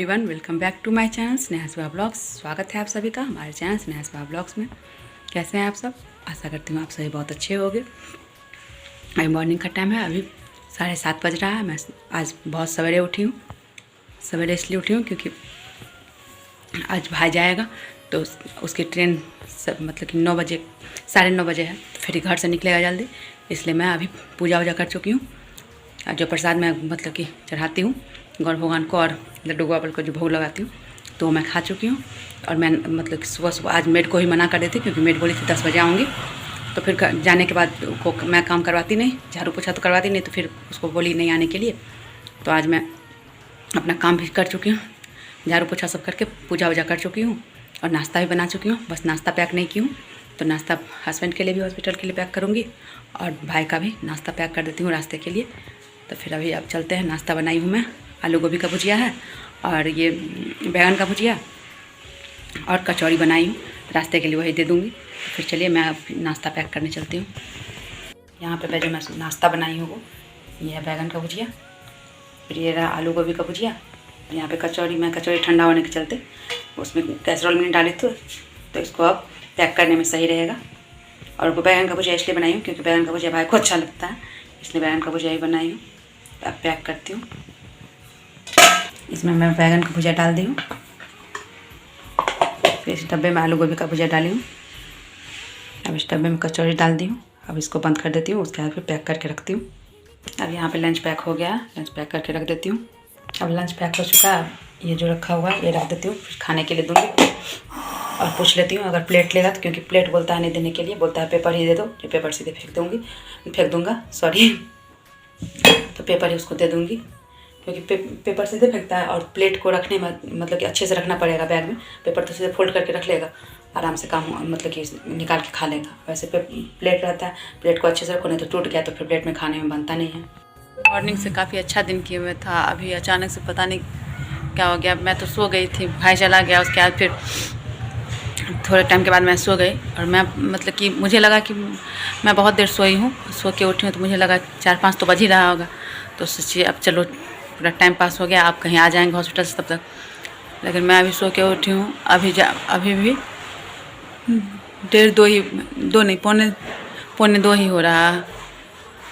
Everyone, welcome back to my channel Sneha Suha Blogs. स्वागत है आप सभी का हमारे चैनल स्नेहा सुहा ब्लॉग्स में। कैसे हैं आप सब? आशा करती हूँ आप सभी बहुत अच्छे होंगे। अभी मॉर्निंग का टाइम है, अभी 7:30 बज रहा है। मैं आज बहुत सवेरे उठी हूँ। सवेरे इसलिए उठी हूँ क्योंकि आज भाई जाएगा तो उसकी ट्रेन मतलब कि 9 बजे 9:30 बजे है, तो फिर घर से निकलेगा जल्दी। इसलिए मैं अभी पूजा वूजा कर चुकी हूँ। जो प्रसाद मैं मतलब कि चढ़ाती हूँ गौर भगवान को और लड्डू गोपाल को जो भोग लगाती हूँ, तो मैं खा चुकी हूँ। और मैं मतलब कि सुबह आज मेड को ही मना कर देती क्योंकि मेड बोली थी 10 बजे आऊँगी। तो फिर जाने के बाद को मैं काम करवाती नहीं, झाड़ू पोछा तो करवाती नहीं, तो फिर उसको बोली नहीं आने के लिए। तो आज मैं अपना काम भी कर चुकी हूँ, झाड़ू पोछा सब करके पूजा वूजा कर चुकी हूँ और नाश्ता भी बना चुकी हूँ। बस नाश्ता पैक नहीं की हूँ, तो नाश्ता हस्बैंड के लिए भी हॉस्पिटल के लिए पैक करूँगी और भाई का भी नाश्ता पैक कर देती हूँ रास्ते के लिए। तो फिर अभी अब चलते हैं। नाश्ता बनाई हूँ मैं, आलू गोभी का भुजिया है और ये बैंगन का भुजिया और कचौड़ी बनाई हूँ, रास्ते के लिए वही दे दूँगी। फिर चलिए मैं अब नाश्ता पैक करने चलती हूँ। यहाँ पे जो मैं नाश्ता बनाई हूँ वो ये है बैंगन का भुजिया, फिर ये रहा आलू गोभी का भुजिया। यहाँ पे कचौड़ी, मैं कचौड़ी ठंडा होने के चलते उसमें कैसरोल में नहीं डाली थी, तो इसको अब पैक करने में सही रहेगा। और वो बैंगन का भुजिया इसलिए बनाई हूँ क्योंकि बैंगन का भुजिया भाई को अच्छा लगता है, इसलिए बैंगन का भुजिया ही बनाई हूँ। अब पैक करती हूँ। इसमें मैं बैंगन का भुजिया डाल दी हूँ, फिर इस डब्बे में आलू गोभी का भुजिया डाली हूँ। अब इस डब्बे में कचौड़ी डाल दी हूँ। अब इसको बंद कर देती हूँ, उसके बाद फिर पैक करके रखती हूँ। अब यहाँ पे लंच पैक हो गया, लंच पैक करके रख देती हूँ। अब लंच पैक हो चुका है, ये जो रखा हुआ है ये रख देती हूँ, फिर खाने के लिए दूँगी। और पूछ लेती हूँ अगर प्लेट लेगा तो, क्योंकि प्लेट बोलता है नहीं देने के लिए, बोलता है पेपर ही दे दो। जो पेपर सीधे फेंक दूँगा सॉरी तो पेपर ही उसको दे दूँगी, क्योंकि पेपर सीधे फेंकता है। और प्लेट को रखने में मतलब कि अच्छे से रखना पड़ेगा बैग में। पेपर तो सीधे फोल्ड करके रख लेगा, आराम से काम मतलब कि निकाल के खा लेगा। वैसे प्लेट रहता है, प्लेट को अच्छे से रखो, नहीं तो टूट गया तो फिर प्लेट में खाने में बनता नहीं है। मॉर्निंग से काफ़ी अच्छा दिन किए हुए था, अभी अचानक से पता नहीं क्या हो गया। मैं तो सो गई थी, भाई चला गया, उसके बाद फिर थोड़े टाइम के बाद मैं सो गई। और मैं मतलब कि मुझे लगा कि मैं बहुत देर सोई हूँ, सो के उठी हूँ, तो मुझे लगा 4-5 तो बज ही रहा होगा। तो सोचिए अब चलो पूरा टाइम पास हो गया, आप कहीं आ जाएंगे हॉस्पिटल से तब तक। लेकिन मैं अभी सो के उठी हूँ, अभी भी 2 नहीं पौने 2 ही हो रहा है।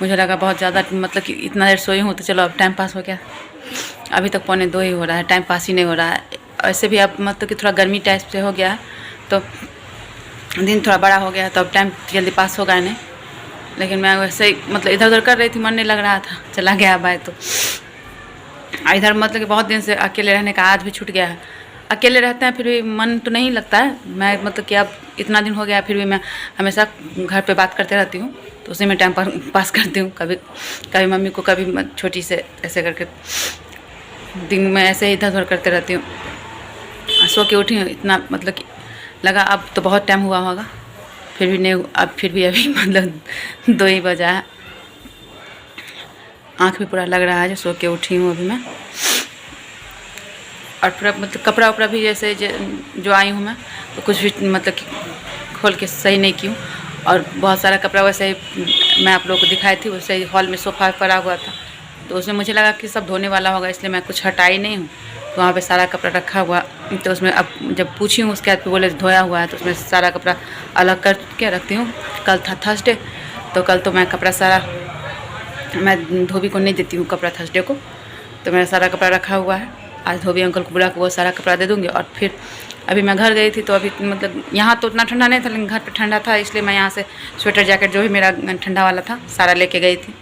मुझे लगा बहुत ज़्यादा मतलब कि इतना देर सोई हूँ तो चलो अब टाइम पास हो गया। अभी तक पौने 2 ही हो रहा है, टाइम पास ही नहीं हो रहा है। ऐसे भी अब मतलब कि थोड़ा गर्मी टाइप से हो गया है, तो दिन थोड़ा बड़ा हो गया है, तो अब टाइम जल्दी पास होगा नहीं। लेकिन मैं वैसे ही मतलब इधर उधर कर रही थी, मन नहीं लग रहा था, चला गया भाई। तो इधर मतलब कि बहुत दिन से अकेले रहने का आदत भी छूट गया है। अकेले रहते हैं फिर भी मन तो नहीं लगता है। मैं मतलब कि अब इतना दिन हो गया फिर भी मैं हमेशा घर पे बात करते रहती हूँ, तो उसी में टाइम पास करती हूँ। कभी मम्मी को, कभी छोटी से ऐसे करके दिन में ऐसे ही इधर उधर करते रहती हूँ। सो के उठी हूँ, इतना मतलब कि लगा अब तो बहुत टाइम हुआ होगा, फिर भी नहीं, फिर भी अभी मतलब 2 ही बजा है। आँख भी पूरा लग रहा है जो सो के उठी हूँ अभी मैं। और पूरा मतलब कपड़ा उपड़ा भी जैसे जो आई हूँ मैं, तो कुछ भी मतलब कि खोल के सही नहीं की हूँ। और बहुत सारा कपड़ा वैसे ही मैं आप लोगों को दिखाई थी, वैसे ही हॉल में सोफ़ा पड़ा हुआ था, तो उसमें मुझे लगा कि सब धोने वाला होगा, इसलिए मैं कुछ हटाई नहीं हूँ। तो वहाँ पे सारा कपड़ा रखा हुआ, तो उसमें अब जब पूछी हूँ उसके बाद पे बोले धोया हुआ है, तो उसमें सारा कपड़ा अलग करके रखती हूँ। कल था थर्सडे, तो कल तो मैं कपड़ा सारा मैं धोबी को नहीं देती हूँ कपड़ा थर्सडे को, तो मेरा सारा कपड़ा रखा हुआ है। आज धोबी अंकल को बुला के वो सारा कपड़ा दे दूँगी। और फिर अभी मैं घर गई थी, तो अभी मतलब यहाँ तो उतना ठंडा नहीं था, लेकिन घर पे ठंडा था, इसलिए मैं यहाँ से स्वेटर जैकेट जो भी मेरा ठंडा वाला था सारा लेके गई थी।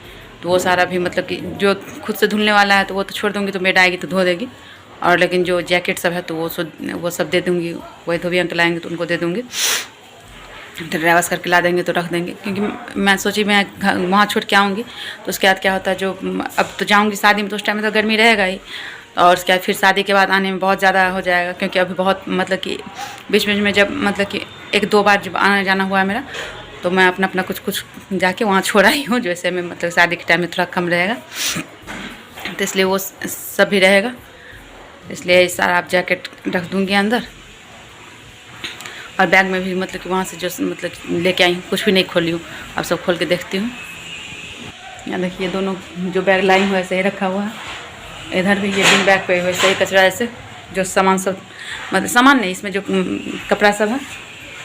तो वो सारा भी मतलब कि जो खुद से धुलने वाला है तो वो तो छोड़ दूँगी, तो मेड आएगी तो धो देगी। और लेकिन जो जैकेट सब है तो वो सब दे दूँगी, वही धोबी अंकल आएंगे तो उनको दे दूँगी, तो ड्राइवर्स करके ला देंगे तो रख देंगे। क्योंकि मैं सोची मैं वहाँ छोड़ के आऊँगी, तो उसके बाद क्या होता है, जो अब तो जाऊँगी शादी में, तो उस टाइम में तो गर्मी रहेगा ही, और उसके बाद फिर शादी के बाद आने में बहुत ज़्यादा हो जाएगा। क्योंकि अभी बहुत मतलब कि बीच में जब मतलब कि 1-2 बार जब आना जाना हुआ है मेरा, तो मैं अपना कुछ जाके वहाँ छोड़ आई हूँ, जैसे में मतलब शादी के टाइम में थोड़ा कम रहेगा, तो इसलिए वो सब भी रहेगा। इसलिए सारा आप जैकेट रख दूँगी अंदर। और बैग में भी मतलब कि वहाँ से जो मतलब लेके आई हूँ कुछ भी नहीं खोली हूँ, अब सब खोल के देखती हूँ। यहाँ देखिए दोनों जो बैग लाई हूँ ऐसे ही रखा हुआ है। इधर भी ये बिन बैग पे वैसे ही कचरा ऐसे जो सामान सब, मतलब सामान नहीं, इसमें जो कपड़ा सब है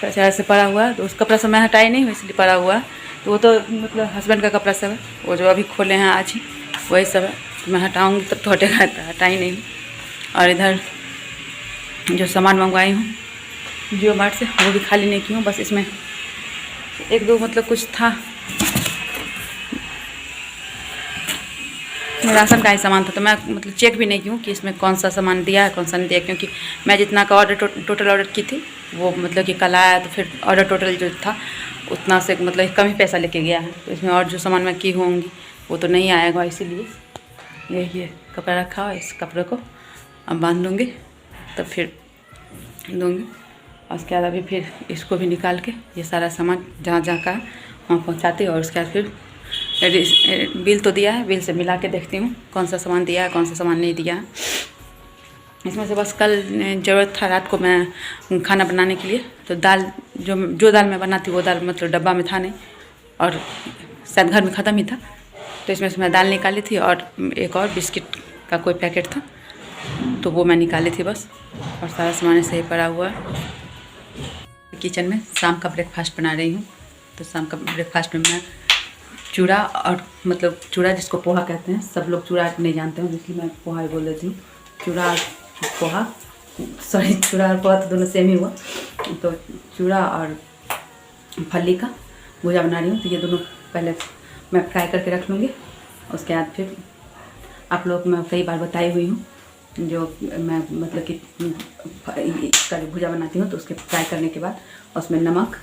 कचरा से पड़ा हुआ है, तो उस कपड़ा सब मैं हटाई नहीं हूँ इसलिए पड़ा हुआ है। तो वो तो मतलब हस्बैंड का कपड़ा सब है, वो जो अभी खोले हैं आज ही, वही सब है। तो मैं हटाऊँगी तब तो हटेगा, हटाई नहीं हूँ। और इधर जो सामान मंगवाई हूँ जियो मार्ट से, वो भी खाली नहीं की हूँ, बस इसमें एक दो मतलब कुछ था राशन का ही सामान था, तो मैं मतलब चेक भी नहीं की हूँ कि इसमें कौन सा सामान दिया है कौन सा नहीं दिया, क्योंकि मैं जितना का ऑर्डर टोटल ऑर्डर की थी वो मतलब कि कल आया, तो फिर ऑर्डर टोटल जो था उतना से मतलब कम ही पैसा लेके गया है। तो इसमें और जो सामान मैं की होंगी वो तो नहीं आएगा, इसीलिए ये कपड़ा रखा हुआ, इस कपड़े को अब बांध दूँगी तब फिर दूँगी। और उसके बाद अभी फिर इसको भी निकाल के ये सारा सामान जहाँ जहाँ का वहाँ पहुँचाती, और उसके बाद फिर बिल तो दिया है, बिल से मिला के देखती हूँ कौन सा सामान दिया है कौन सा सामान नहीं दिया है। इसमें से बस कल ज़रूरत था रात को मैं खाना बनाने के लिए, तो दाल जो दाल मैं बनाती वो दाल मतलब डब्बा में था नहीं, और शायद घर में ख़त्म ही था, तो इसमें से मैं दाल निकाली थी और एक और बिस्किट का कोई पैकेट था, तो वो मैं निकाली थी बस। और सारा सामान ऐसे ही पड़ा हुआ है। किचन में शाम का ब्रेकफास्ट बना रही हूँ। तो शाम का ब्रेकफास्ट में मैं चूड़ा, और मतलब चूड़ा जिसको पोहा कहते हैं, सब लोग चूड़ा नहीं जानते हैं इसलिए मैं पोहा ही बोल देती हूँ। चूड़ा और पोहा, सॉरी चूड़ा और पोहा तो दोनों सेम ही हुआ। तो चूड़ा और फली का भुजा बना रही हूँ। तो ये दोनों पहले मैं फ्राई करके रख लूँगी, उसके बाद फिर आप लोग मैं कई बार बताई हुई हूँ जो मैं मतलब कि इसका भुजा बनाती हूँ, तो उसके फ्राई करने के बाद उसमें नमक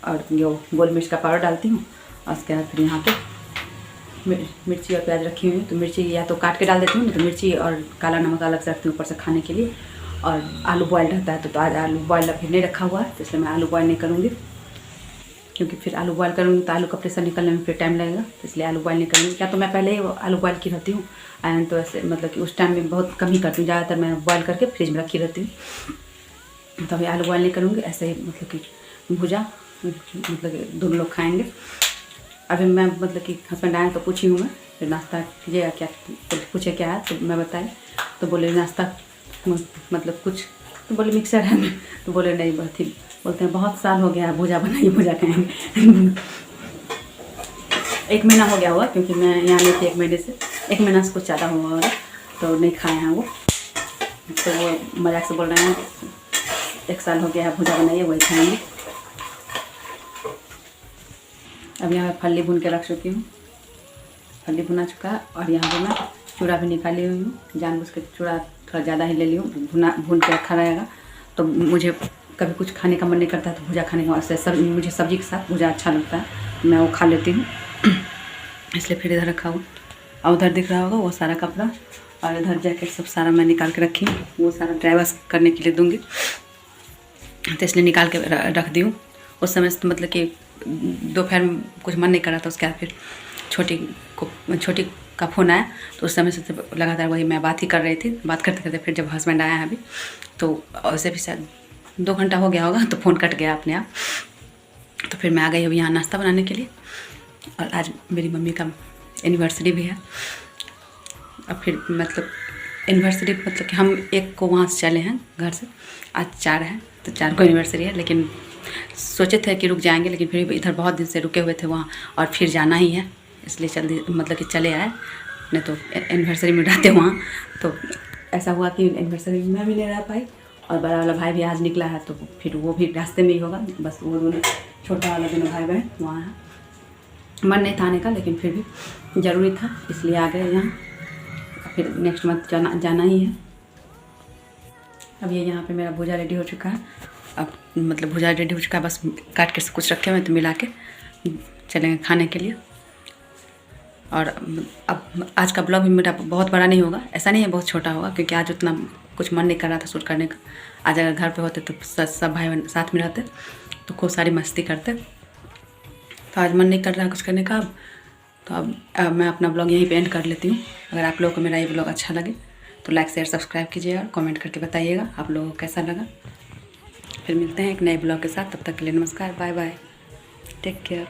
और जो गोल मिर्च का पाउडर डालती हूँ। और उसके बाद फिर यहाँ पे मिर्ची और प्याज रखी हुई है, तो मिर्ची या तो काट के डाल देती हूँ, तो मिर्ची और काला नमक अलग से रखती हूँ ऊपर से खाने के लिए। और आलू बॉयल रहता है, तो आज आलू बॉयल अभी नहीं रखा हुआ है, तो इसलिए मैं आलू बॉयल नहीं करूँगी, क्योंकि फिर आलू बॉयल करूँगी तो आलू का प्रेशर निकलने में फिर टाइम लगेगा, तो इसलिए आलू बॉयल नहीं करूँगी। क्या तो मैं पहले ही आलू बॉयल की रहती हूँ, एंड तो ऐसे मतलब कि उस टाइम में बहुत कम ही करती हूँ, ज़्यादातर मैं बॉयल करके फ्रिज में रखी रहती हूँ। तो अभी आलू बॉयल नहीं करूँगी, ऐसे ही मतलब कि भुजा मतलब कि दोनों लोग खाएँगे। अभी मैं मतलब कि हस्बैंड आए तो पूछी हूँ मैं, फिर नाश्ता कीजिएगा क्या, तो पूछे क्या है, तो मैं बताई, तो बोले नाश्ता मतलब कुछ, तो बोले मिक्सर है, तो बोले नहीं बोलते हैं बहुत साल हो गया भुजा बनाइए भुजा खाएँगे। 1 महीना हो गया हुआ, क्योंकि मैं यहाँ नहीं थी 1 महीने से, 1 महीना से कुछ ज़्यादा हुआ होगा, तो नहीं खाए हैं वो। तो वो मजाक से बोल रहे हैं 1 साल हो गया है भुजा बनाइए वही खाएँगे। अब यहाँ मैं फली भून के रख चुकी हूँ, फली भुना चुका है। और यहाँ पर मैं चूड़ा भी निकाली हुई हूँ, जानबूझ के चूड़ा थोड़ा ज़्यादा ही ले ली हूँ, भून के रखा रहेगा। तो मुझे कभी कुछ खाने का मन नहीं करता, तो भुजा खाने का वास्ते मुझे सब्जी के साथ भुजा अच्छा लगता है, मैं वो खा लेती हूँ, इसलिए फिर इधर रखा हुआ। और उधर दिख रहा होगा वो सारा कपड़ा, और इधर जैकेट सब सारा मैं निकाल के रखी हूँ, वो सारा ड्राई वॉश करने के लिए दूँगी, तो इसलिए निकाल के रख दी हूँ। उस समय तो मतलब कि दोपहर में कुछ मन नहीं कर रहा था, उसके बाद फिर छोटी का फ़ोन आया, तो उस समय से तो लगातार वही मैं बात ही कर रही थी। बात करते करते फिर जब हस्बैंड आया है अभी, तो वैसे भी शायद 2 घंटा हो गया होगा, तो फ़ोन कट गया अपने आप। तो फिर मैं आ गई अभी यहाँ नाश्ता बनाने के लिए, और आज मेरी मम्मी का एनिवर्सरी भी है। अब फिर मतलब एनिवर्सरी मतलब कि हम एक को वहाँ से चले हैं घर से, आज 4 है, तो 4 को एनिवर्सरी है। लेकिन सोचे थे कि रुक जाएंगे, लेकिन फिर इधर बहुत दिन से रुके हुए थे वहाँ, और फिर जाना ही है, इसलिए जल्दी मतलब कि चले आए, नहीं तो एनिवर्सरी में रहते वहाँ। तो ऐसा हुआ कि एनिवर्सरी में मैं भी नहीं रह पाई, और बड़ा वाला भाई भी आज निकला है, तो फिर वो भी रास्ते में ही होगा, बस वो दोनों छोटा वाला दोनों भाई बहन वहाँ है। मन नहीं था आने का, लेकिन फिर भी ज़रूरी था, इसलिए आ गए यहाँ। फिर नेक्स्ट मंथ जाना ही है। अब ये यहाँ पे मेरा भुजा रेडी हो चुका है, अब मतलब भुजा रेडी हो चुका है, बस काट के कुछ रखे हुए तो मिला के चलेंगे खाने के लिए। और अब आज का ब्लॉग भी मेरा बहुत बड़ा नहीं होगा, ऐसा नहीं है बहुत छोटा होगा, क्योंकि आज उतना कुछ मन नहीं कर रहा था शूट करने का। आज अगर घर पे होते तो सब भाई बहन साथ में रहते तो खूब सारी मस्ती करते, तो आज मन नहीं कर रहा कुछ करने का। तो अब मैं अपना ब्लॉग यहीं पे एंड कर लेती हूँ। अगर आप लोगों को मेरा ये ब्लॉग अच्छा लगे तो लाइक शेयर सब्सक्राइब कीजिएगा, और कमेंट करके बताइएगा आप लोगों को कैसा लगा। फिर मिलते हैं एक नए ब्लॉग के साथ, तब तक के लिए नमस्कार, बाय बाय, टेक केयर।